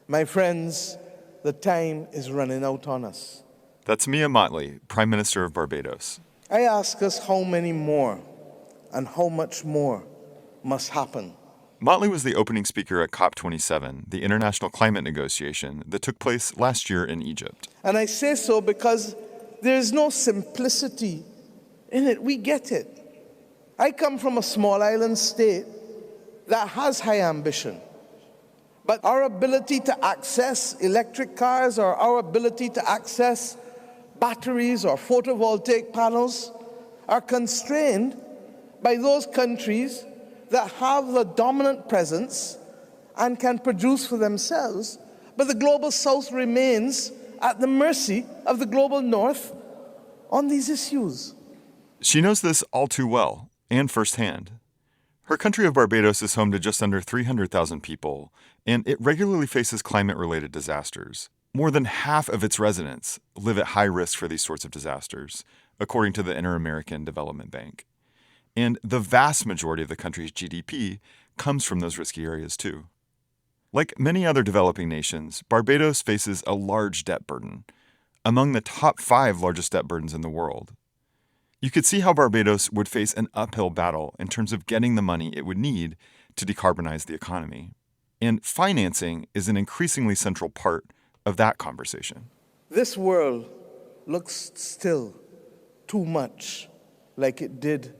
My friends, the time is running out on us. That's Mia Mottley, Prime Minister of Barbados. I ask us how many more and how much more must happen. Mottley was the opening speaker at COP27, the international climate negotiation that took place last year in Egypt. And I say so because there is no simplicity in it. We get it. I come from a small island state that has high ambition. But our ability to access electric cars or our ability to access batteries or photovoltaic panels are constrained by those countries that have the dominant presence and can produce for themselves, but the global south remains at the mercy of the global north on these issues. She knows this all too well and firsthand. Her country of Barbados is home to just under 300,000 people, and it regularly faces climate-related disasters. More than half of its residents live at high risk for these sorts of disasters, according to the Inter-American Development Bank. And the vast majority of the country's GDP comes from those risky areas too. Like many other developing nations, Barbados faces a large debt burden, among the top 5 largest debt burdens in the world. You could see how Barbados would face an uphill battle in terms of getting the money it would need to decarbonize the economy. And financing is an increasingly central part of that conversation. This world looks still too much like it did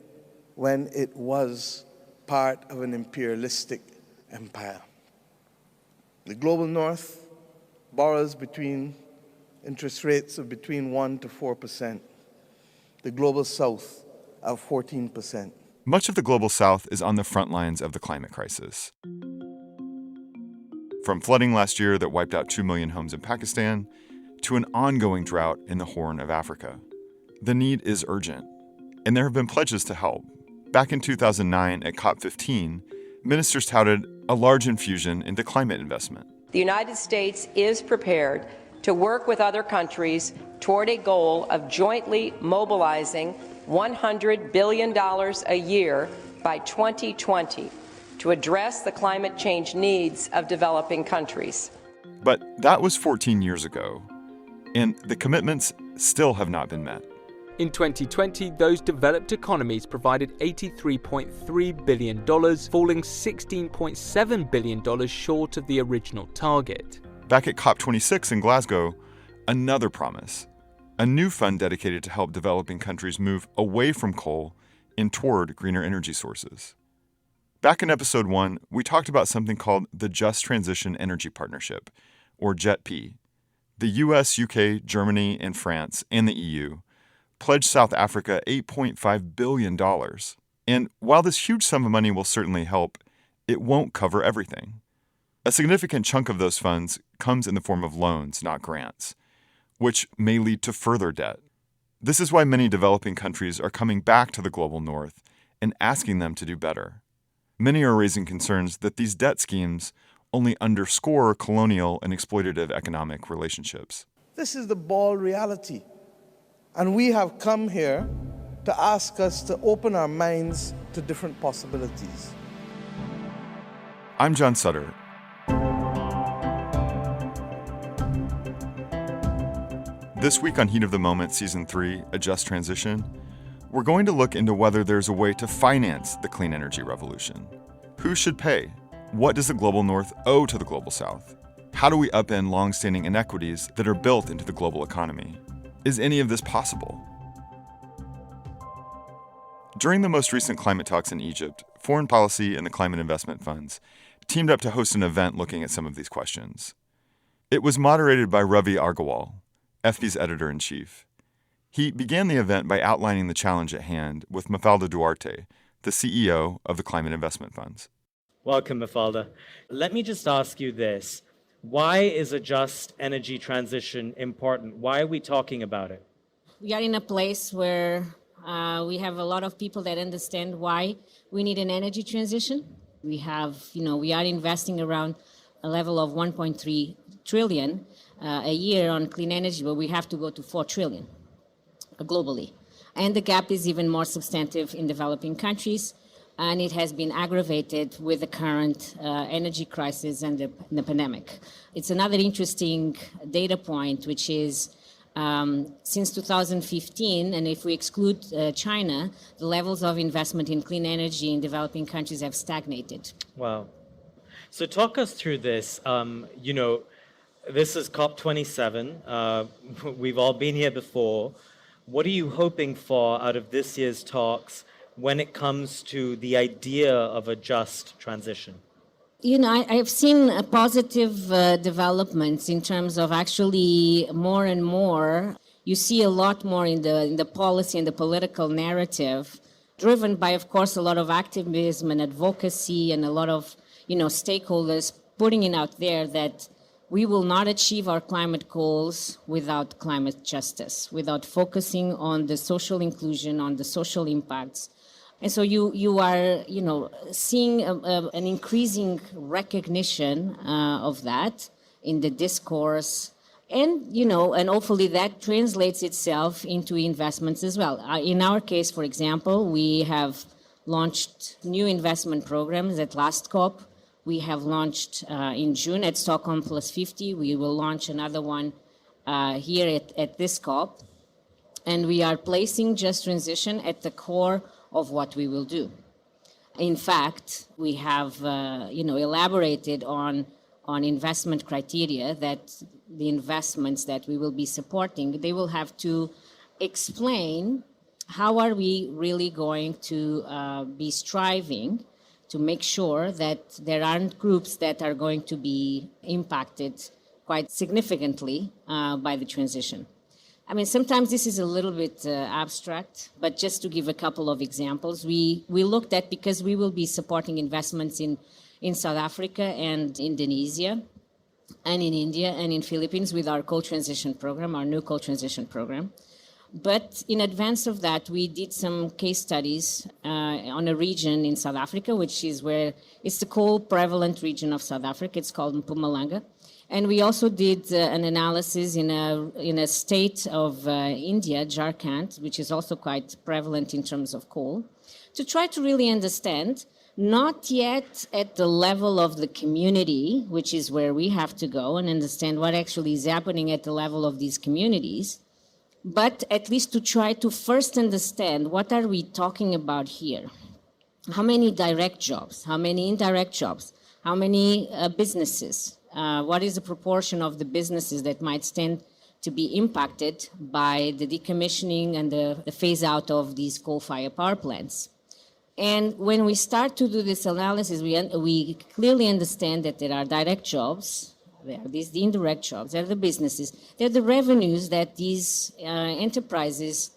when it was part of an imperialistic empire. The global north borrows between interest rates of between 1% to 4%. The global south of 14%. Much of the global south is on the front lines of the climate crisis. From flooding last year that wiped out 2 million homes in Pakistan to an ongoing drought in the Horn of Africa. The need is urgent, and there have been pledges to help. Back in 2009 at COP15, ministers touted a large infusion into climate investment. The United States is prepared to work with other countries toward a goal of jointly mobilizing $100 billion a year by 2020 to address the climate change needs of developing countries. But that was 14 years ago, and the commitments still have not been met. In 2020, those developed economies provided $83.3 billion, falling $16.7 billion short of the original target. Back at COP26 in Glasgow, another promise, a new fund dedicated to help developing countries move away from coal and toward greener energy sources. Back in episode 1, we talked about something called the Just Transition Energy Partnership, or JETP. The US, UK, Germany, and France, and the EU pledged South Africa $8.5 billion. And while this huge sum of money will certainly help, it won't cover everything. A significant chunk of those funds comes in the form of loans, not grants, which may lead to further debt. This is why many developing countries are coming back to the global north and asking them to do better. Many are raising concerns that these debt schemes only underscore colonial and exploitative economic relationships. This is the bald reality. And we have come here to ask us to open our minds to different possibilities. I'm John Sutter. This week on Heat of the Moment, Season 3, A Just Transition, we're going to look into whether there's a way to finance the clean energy revolution. Who should pay? What does the global north owe to the global south? How do we upend long-standing inequities that are built into the global economy? Is any of this possible? During the most recent climate talks in Egypt, Foreign Policy and the Climate Investment Funds teamed up to host an event looking at some of these questions. It was moderated by Ravi Agarwal, FP's editor-in-chief. He began the event by outlining the challenge at hand with Mafalda Duarte, the CEO of the Climate Investment Funds. Welcome, Mafalda. Let me just ask you this. Why is a just energy transition important? Why are we talking about it? We are in a place where we have a lot of people that understand why we need an energy transition. We are investing around a level of 1.3 trillion a year on clean energy, but we have to go to 4 trillion globally. And the gap is even more substantive in developing countries, and it has been aggravated with the current energy crisis and the pandemic. It's another interesting data point, which is since 2015, and if we exclude China, the levels of investment in clean energy in developing countries have stagnated. Wow. So talk us through this. This is COP27. We've all been here before. What are you hoping for out of this year's talks when it comes to the idea of a just transition? I've seen positive developments in terms of actually more and more. You see a lot more in the policy and the political narrative, driven by, of course, a lot of activism and advocacy and a lot of, stakeholders putting it out there that we will not achieve our climate goals without climate justice, without focusing on the social inclusion, on the social impacts. And so you are, seeing an increasing recognition of that in the discourse. And, and hopefully that translates itself into investments as well. In our case, for example, we have launched new investment programs at last COP. We have launched in June at Stockholm Plus 50. We will launch another one here at this COP. And we are placing just transition at the core of what we will do. In fact, we have elaborated on investment criteria that the investments that we will be supporting, they will have to explain how are we really going to be striving to make sure that there aren't groups that are going to be impacted quite significantly by the transition. I mean, sometimes this is a little bit abstract, but just to give a couple of examples, we looked at, because we will be supporting investments in South Africa and Indonesia and in India and in Philippines with our coal transition program, our new coal transition program. But in advance of that, we did some case studies on a region in South Africa, which is where it's the coal prevalent region of South Africa. It's called Mpumalanga. And we also did an analysis in a state of India, Jharkhand, which is also quite prevalent in terms of coal, to try to really understand, not yet at the level of the community, which is where we have to go and understand what actually is happening at the level of these communities, but at least to try to first understand what are we talking about here. How many direct jobs? How many indirect jobs? How many businesses? What is the proportion of the businesses that might stand to be impacted by the decommissioning and the phase out of these coal-fired power plants? And when we start to do this analysis, we clearly understand that there are direct jobs, there are the indirect jobs, there are the businesses, there are the revenues that these enterprises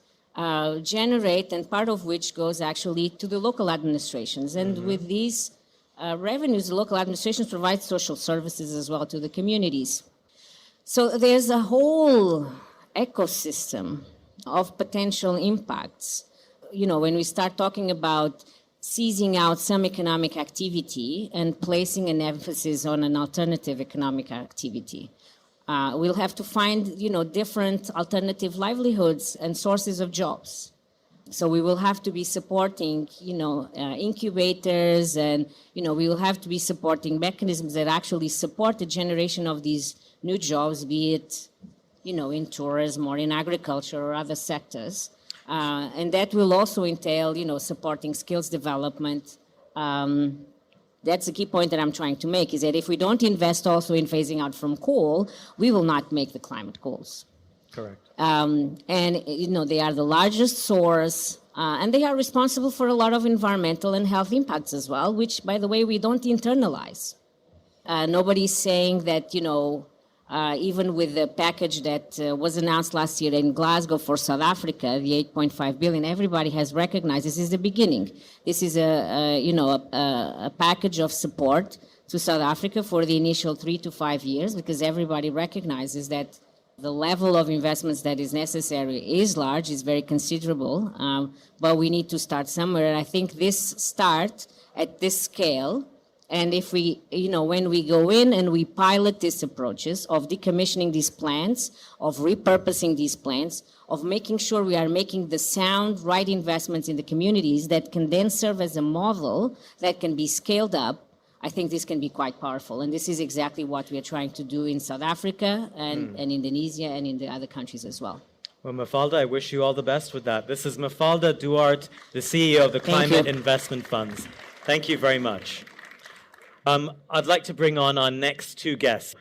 generate, and part of which goes actually to the local administrations. And with these revenues, the local administrations provide social services as well to the communities. So there's a whole ecosystem of potential impacts. When we start talking about seizing out some economic activity and placing an emphasis on an alternative economic activity, we'll have to find, different alternative livelihoods and sources of jobs. So we will have to be supporting, incubators, and, we will have to be supporting mechanisms that actually support the generation of these new jobs, be it, in tourism or in agriculture or other sectors. And that will also entail, supporting skills development. That's the key point that I'm trying to make, is that if we don't invest also in phasing out from coal, we will not make the climate goals. Correct. And, they are the largest source, and they are responsible for a lot of environmental and health impacts as well, which, by the way, we don't internalize. Nobody's saying that, even with the package that was announced last year in Glasgow for South Africa, the 8.5 billion, everybody has recognized this is the beginning. This is a package of support to South Africa for the initial 3 to 5 years, because everybody recognizes that the level of investments that is necessary is large, is very considerable, but we need to start somewhere. And I think this start at this scale And if we, when we go in and we pilot these approaches of decommissioning these plants, of repurposing these plants, of making sure we are making the sound, right investments in the communities that can then serve as a model that can be scaled up, I think this can be quite powerful. And this is exactly what we are trying to do in South Africa and Indonesia and in the other countries as well. Well, Mafalda, I wish you all the best with that. This is Mafalda Duarte, the CEO of the Climate Investment Funds. Thank you very much. I'd like to bring on our next two guests.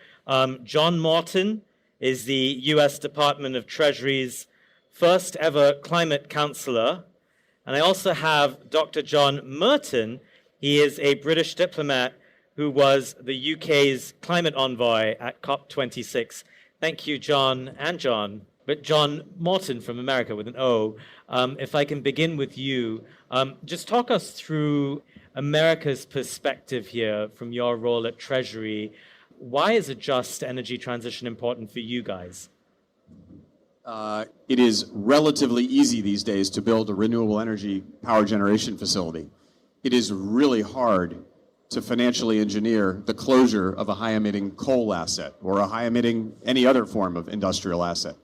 John Morton is the U.S. Department of Treasury's first ever climate counselor. And I also have Dr. John Merton. He is a British diplomat who was the UK's climate envoy at COP26. Thank you, John and John. But John Morton from America with an O, if I can begin with you, just talk us through America's perspective here from your role at Treasury. Why is a just energy transition important for you guys? It is relatively easy these days to build a renewable energy power generation facility. It is really hard to financially engineer the closure of a high-emitting coal asset or a high-emitting any other form of industrial asset.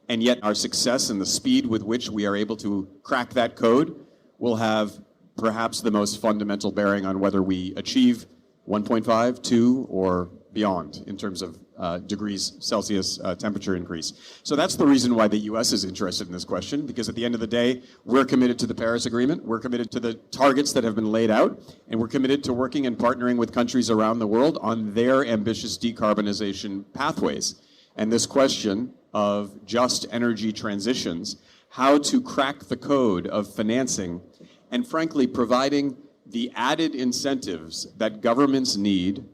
And yet our success and the speed with which we are able to crack that code will have perhaps the most fundamental bearing on whether we achieve 1.5, 2, or beyond in terms of degrees Celsius temperature increase. So that's the reason why the U.S. is interested in this question, because at the end of the day, we're committed to the Paris Agreement, we're committed to the targets that have been laid out, and we're committed to working and partnering with countries around the world on their ambitious decarbonization pathways. And this question of just energy transitions, how to crack the code of financing, and frankly, providing the added incentives that governments need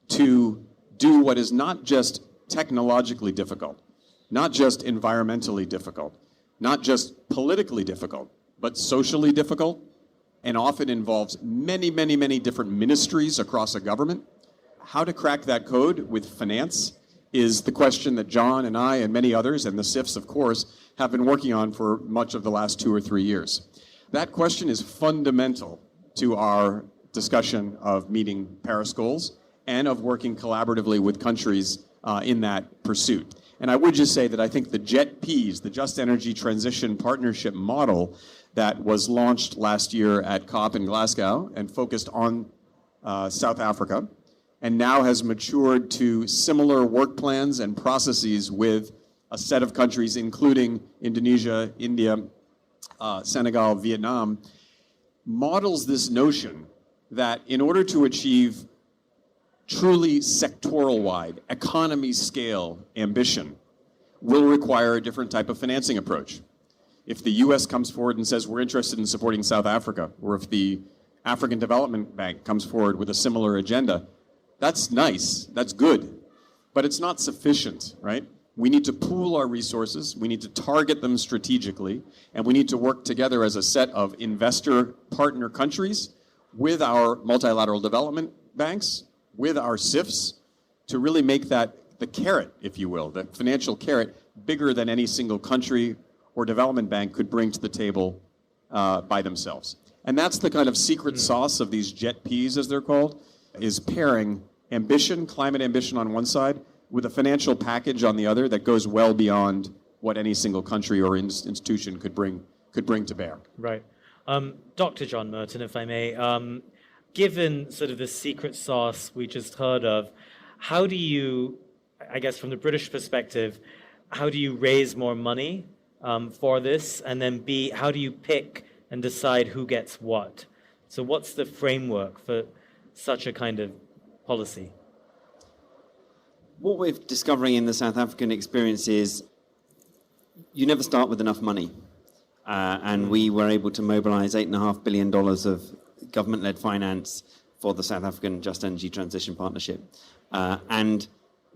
to do what is not just technologically difficult, not just environmentally difficult, not just politically difficult, but socially difficult, and often involves many, many, many different ministries across a government. How to crack that code with finance is the question that John and I and many others, and the SIFs, of course, have been working on for much of the last 2 or 3 years. That question is fundamental to our discussion of meeting Paris goals and of working collaboratively with countries in that pursuit. And I would just say that I think the JETPs, the Just Energy Transition Partnership model that was launched last year at COP in Glasgow and focused on South Africa, and now has matured to similar work plans and processes with a set of countries, including Indonesia, India, Senegal, Vietnam, models this notion that in order to achieve truly sectoral-wide, economy-scale ambition will require a different type of financing approach. If the U.S. comes forward and says we're interested in supporting South Africa, or if the African Development Bank comes forward with a similar agenda, that's nice, that's good, but it's not sufficient, right? We need to pool our resources, we need to target them strategically, and we need to work together as a set of investor partner countries with our multilateral development banks, with our SIFs, to really make that the carrot, if you will, the financial carrot, bigger than any single country or development bank could bring to the table by themselves. And that's the kind of secret sauce of these JETPs, as they're called, is pairing ambition, climate ambition on one side, with a financial package on the other that goes well beyond what any single country or institution could bring to bear. Right. Dr. John Merton, if I may, given sort of the secret sauce we just heard of, how do you, I guess from the British perspective, how do you raise more money for this? And then B, how do you pick and decide who gets what? So what's the framework for such a kind of policy? What we're discovering in the South African experience is you never start with enough money. And we were able to mobilize $8.5 billion of government-led finance for the South African Just Energy Transition Partnership. And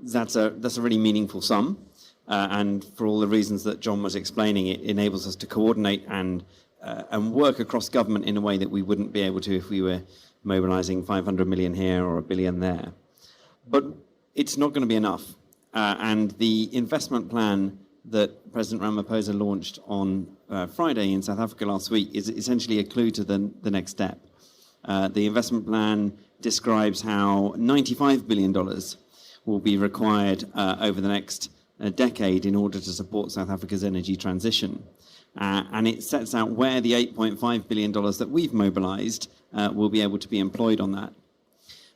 that's a really meaningful sum. And for all the reasons that John was explaining, it enables us to coordinate and work across government in a way that we wouldn't be able to if we were mobilizing 500 million here or $1 billion there. But it's not going to be enough. And the investment plan that President Ramaphosa launched on Friday in South Africa last week is essentially a clue to the next step. The investment plan describes how $95 billion will be required over the next decade in order to support South Africa's energy transition. And it sets out where the $8.5 billion that we've mobilized will be able to be employed on that.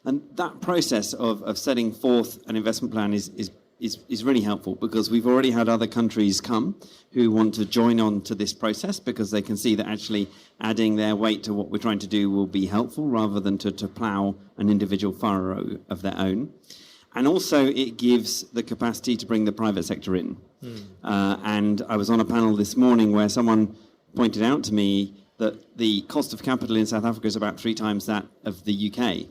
And that process of setting forth an investment plan is really helpful, because we've already had other countries come who want to join on to this process, because they can see that actually adding their weight to what we're trying to do will be helpful, rather than to plough an individual furrow of their own. And also it gives the capacity to bring the private sector in. And I was on a panel this morning where someone pointed out to me that the cost of capital in South Africa is about 3 times that of the UK.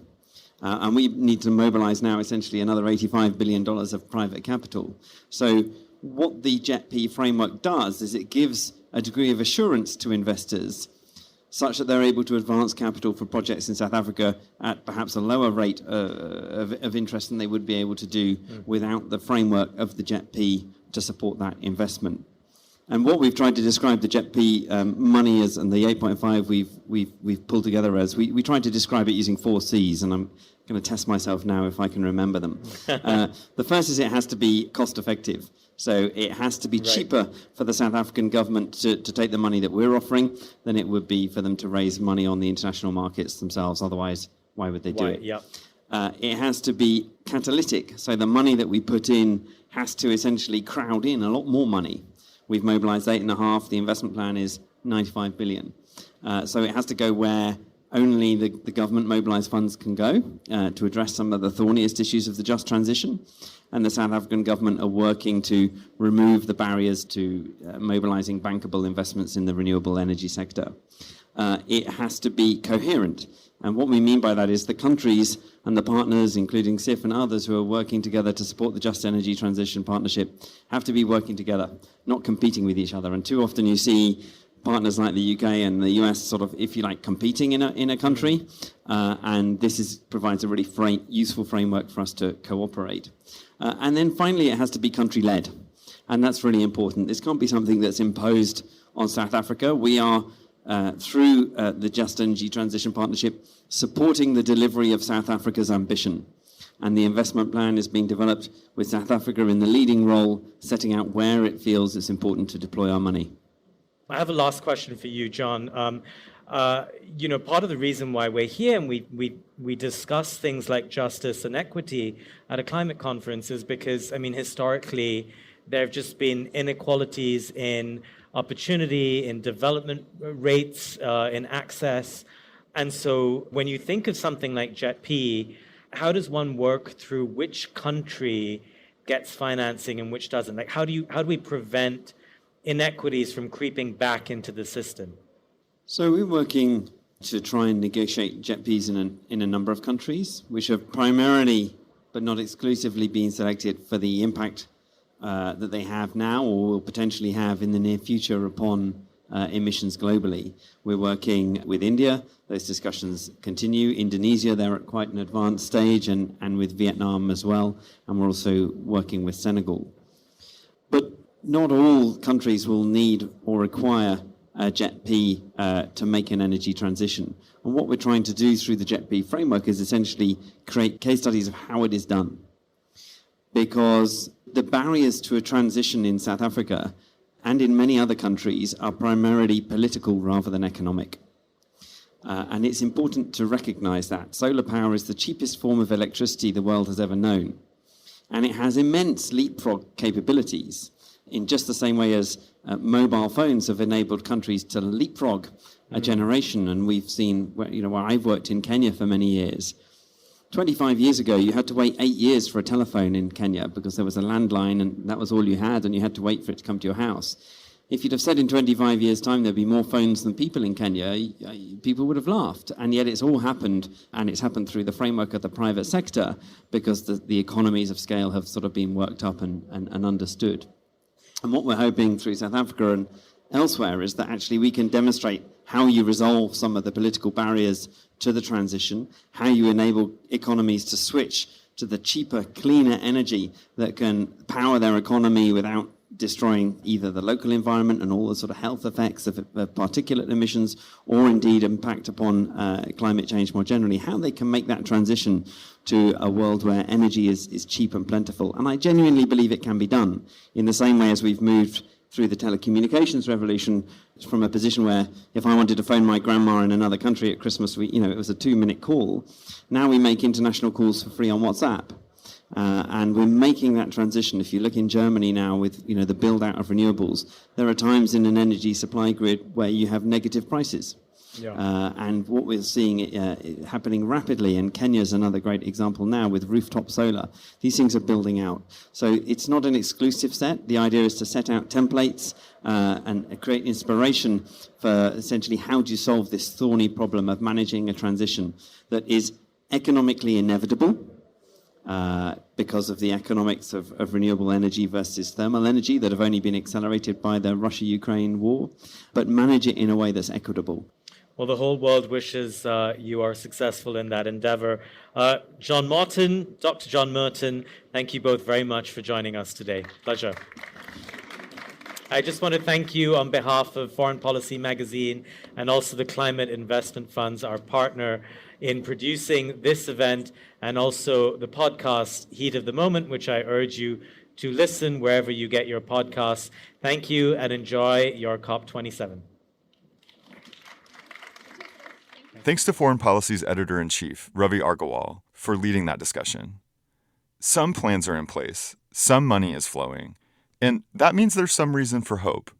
And we need to mobilize now essentially another $85 billion of private capital. So what the JETP framework does is it gives a degree of assurance to investors such that they're able to advance capital for projects in South Africa at perhaps a lower rate of interest than they would be able to do without the framework of the JETP to support that investment. And what we've tried to describe the JETP money as, and the 8.5 we've pulled together as, we tried to describe it using 4 C's, and I'm going to test myself now if I can remember them. The first is it has to be cost effective. So it has to be cheaper for the South African government to take the money that we're offering than it would be for them to raise money on the international markets themselves. Otherwise, why would they do it? Yep. It has to be catalytic. So the money that we put in has to essentially crowd in a lot more money. We've mobilized 8.5. The investment plan is 95 billion. So it has to go where only the government mobilized funds can go to address some of the thorniest issues of the just transition. And the South African government are working to remove the barriers to mobilizing bankable investments in the renewable energy sector. It has to be coherent. And what we mean by that is the countries and the partners, including CIF and others who are working together to support the Just Energy Transition Partnership, have to be working together, not competing with each other. And too often you see partners like the UK and the US sort of, if you like, competing in a country. And this provides a really useful framework for us to cooperate. And then finally, it has to be country-led. And that's really important. This can't be something that's imposed on South Africa. We are, through the Just Energy Transition Partnership, supporting the delivery of South Africa's ambition. And the investment plan is being developed with South Africa in the leading role, setting out where it feels it's important to deploy our money. I have a last question for you, John. Part of the reason why we're here and we discuss things like justice and equity at a climate conference is because, historically, there have just been inequalities in opportunity, in development rates, in access. And so when you think of something like JETP, how does one work through which country gets financing and which doesn't? Like, how do we prevent inequities from creeping back into the system? So we're working to try and negotiate JETPs in a number of countries, which have primarily, but not exclusively, been selected for the impact that they have now or will potentially have in the near future upon emissions globally. We're working with India. Those discussions continue. Indonesia, they're at quite an advanced stage, and with Vietnam as well. And we're also working with Senegal. But not all countries will need or require a JETP to make an energy transition. And what we're trying to do through the JETP framework is essentially create case studies of how it is done. Because the barriers to a transition in South Africa and in many other countries are primarily political rather than economic. And it's important to recognize that. Solar power is the cheapest form of electricity the world has ever known. And it has immense leapfrog capabilities in just the same way as mobile phones have enabled countries to leapfrog a generation. And we've seen, where I've worked in Kenya for many years. 25 years ago, you had to wait 8 years for a telephone in Kenya because there was a landline and that was all you had, and you had to wait for it to come to your house. If you'd have said in 25 years' time there'd be more phones than people in Kenya, people would have laughed. And yet it's all happened, and it's happened through the framework of the private sector because the economies of scale have sort of been worked up and understood. And what we're hoping through South Africa and elsewhere is that actually we can demonstrate how you resolve some of the political barriers to the transition, how you enable economies to switch to the cheaper, cleaner energy that can power their economy without destroying either the local environment and all the sort of health effects of particulate emissions, or indeed impact upon climate change more generally, how they can make that transition to a world where energy is cheap and plentiful. And I genuinely believe it can be done in the same way as we've moved through the telecommunications revolution from a position where if I wanted to phone my grandma in another country at Christmas, it was a 2-minute call. Now we make international calls for free on WhatsApp. And we're making that transition. If you look in Germany now with the build out of renewables, there are times in an energy supply grid where you have negative prices. Yeah. And what we're seeing happening rapidly, and Kenya's another great example now with rooftop solar. These things are building out. So it's not an exclusive set. The idea is to set out templates and create inspiration for essentially how do you solve this thorny problem of managing a transition that is economically inevitable, because of the economics of renewable energy versus thermal energy that have only been accelerated by the Russia-Ukraine war, but manage it in a way that's equitable. Well, the whole world wishes you are successful in that endeavor. John Martin, Dr. John Merton, thank you both very much for joining us today. Pleasure. I just want to thank you on behalf of Foreign Policy Magazine and also the Climate Investment Funds, our partner in producing this event, and also the podcast Heat of the Moment, which I urge you to listen wherever you get your podcasts. Thank you and enjoy your COP27. Thanks to Foreign Policy's editor-in-chief, Ravi Agarwal, for leading that discussion. Some plans are in place, some money is flowing, and that means there's some reason for hope.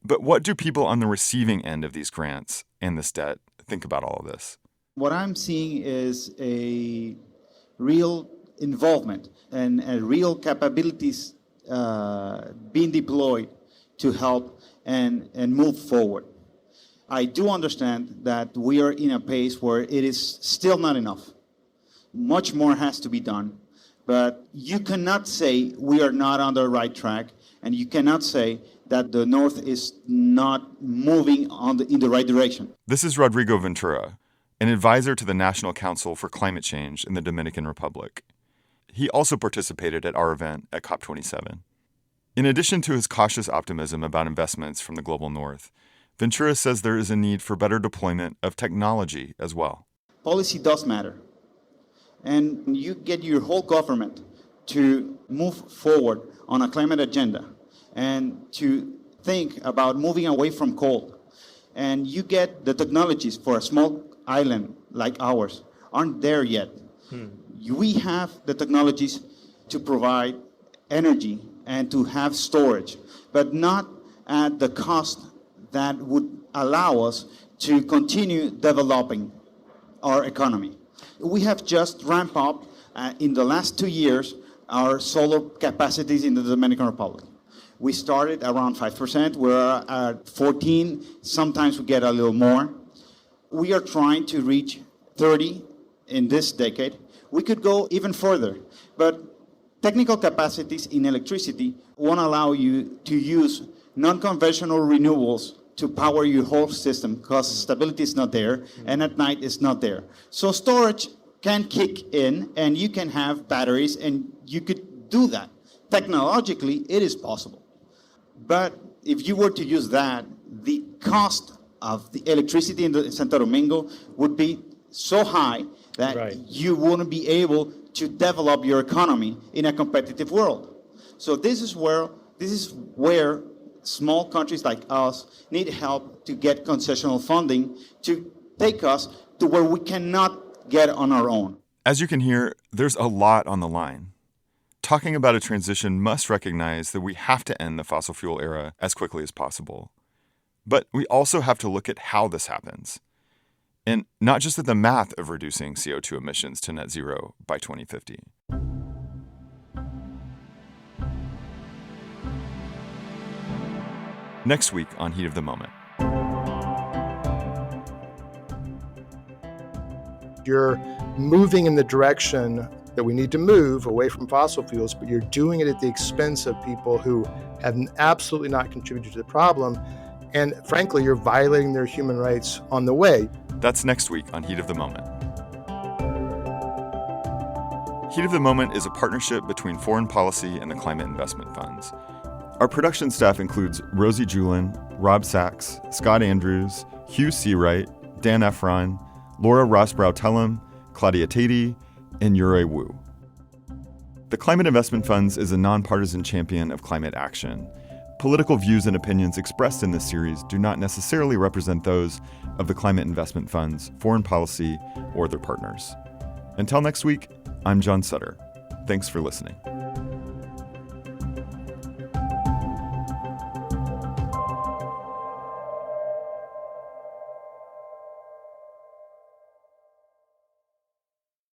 But what do people on the receiving end of these grants and this debt think about all of this? What I'm seeing is a real involvement and real capabilities being deployed to help and move forward. I do understand that we are in a pace where it is still not enough. Much more has to be done, but you cannot say we are not on the right track, and you cannot say that the North is not moving in the right direction. This is Rodrigo Ventura, an advisor to the National Council for Climate Change in the Dominican Republic. He also participated at our event at COP27. In addition to his cautious optimism about investments from the global North, Ventura says there is a need for better deployment of technology as well. Policy does matter. And you get your whole government to move forward on a climate agenda and to think about moving away from coal. And you get the technologies for a small island like ours aren't there yet. We have the technologies to provide energy and to have storage, but not at the cost that would allow us to continue developing our economy. We have just ramped up in the last 2 years our solar capacities in the Dominican Republic. We started around 5%, we're at 14, sometimes we get a little more. We are trying to reach 30 in this decade. We could go even further, but technical capacities in electricity won't allow you to use non-conventional renewables to power your whole system because stability is not there, and at night it's not there. So storage can kick in, and you can have batteries, and you could do that. Technologically, it is possible. But if you were to use that, the cost of the electricity in Santo Domingo would be so high that you wouldn't be able to develop your economy in a competitive world. So this is where small countries like us need help to get concessional funding to take us to where we cannot get on our own. As you can hear, there's a lot on the line. Talking about a transition must recognize that we have to end the fossil fuel era as quickly as possible. But we also have to look at how this happens. And not just at the math of reducing CO2 emissions to net zero by 2050. Next week on Heat of the Moment. You're moving in the direction that we need to move away from fossil fuels, but you're doing it at the expense of people who have absolutely not contributed to the problem. And frankly, you're violating their human rights on the way. That's next week on Heat of the Moment. Heat of the Moment is a partnership between Foreign Policy and the Climate Investment Funds. Our production staff includes Rosie Julin, Rob Sachs, Scott Andrews, Hugh Seawright, Dan Efron, Laura Rosbrow-Tellem, Claudia Tatey, and Yurei Wu. The Climate Investment Funds is a nonpartisan champion of climate action. Political views and opinions expressed in this series do not necessarily represent those of the Climate Investment Funds, foreign policy, or their partners. Until next week, I'm John Sutter. Thanks for listening.